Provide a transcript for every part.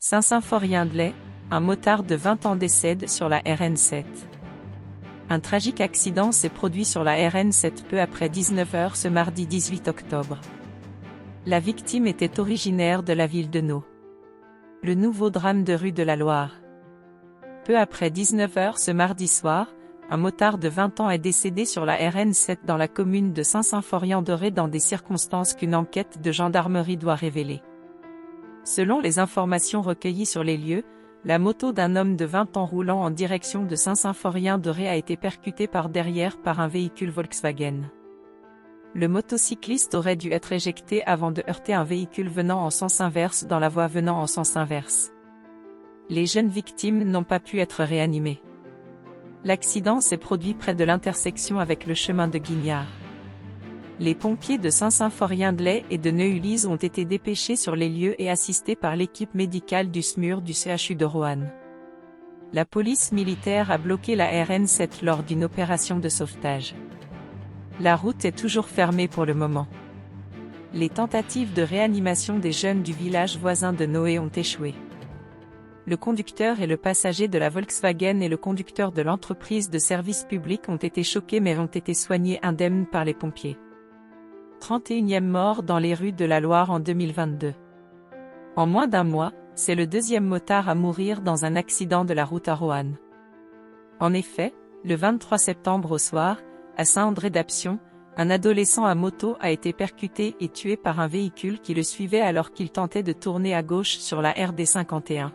Saint-Symphorien-de-Laye, un motard de 20 ans décède sur la RN7. Un tragique accident s'est produit sur la RN7 peu après 19 h ce mardi 18 octobre. La victime était originaire de la ville de Neau. Le nouveau drame de rue de la Loire. Peu après 19 h ce mardi soir, un motard de 20 ans est décédé sur la RN7 dans la commune de Saint-Symphorien-de-Laye dans des circonstances qu'une enquête de gendarmerie doit révéler. Selon les informations recueillies sur les lieux, la moto d'un homme de 20 ans roulant en direction de Saint-Symphorien-de-Laye a été percutée par derrière par un véhicule Volkswagen. Le motocycliste aurait dû être éjecté avant de heurter un véhicule venant en sens inverse dans la voie venant en sens inverse. Les jeunes victimes n'ont pas pu être réanimées. L'accident s'est produit près de l'intersection avec le chemin de Guignard. Les pompiers de Saint-Symphorien-de-Laye et de Neuilly ont été dépêchés sur les lieux et assistés par l'équipe médicale du SMUR du CHU de Roanne. La police militaire a bloqué la RN7 lors d'une opération de sauvetage. La route est toujours fermée pour le moment. Les tentatives de réanimation des jeunes du village voisin de Noé ont échoué. Le conducteur et le passager de la Volkswagen et le conducteur de l'entreprise de service public ont été choqués mais ont été soignés indemnes par les pompiers. 31e mort dans les rues de la Loire en 2022. En moins d'un mois, c'est le deuxième motard à mourir dans un accident de la route à Roanne. En effet, le 23 septembre au soir, à Saint-André-d'Appion, un adolescent à moto a été percuté et tué par un véhicule qui le suivait alors qu'il tentait de tourner à gauche sur la RD 51.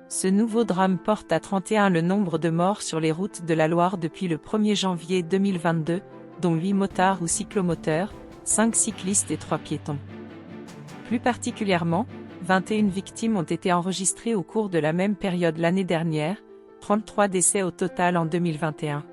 Ce nouveau drame porte à 31 le nombre de morts sur les routes de la Loire depuis le 1er janvier 2022, dont 8 motards ou cyclomoteurs, 5 cyclistes et 3 piétons. Plus particulièrement, 21 victimes ont été enregistrées au cours de la même période l'année dernière, 33 décès au total en 2021.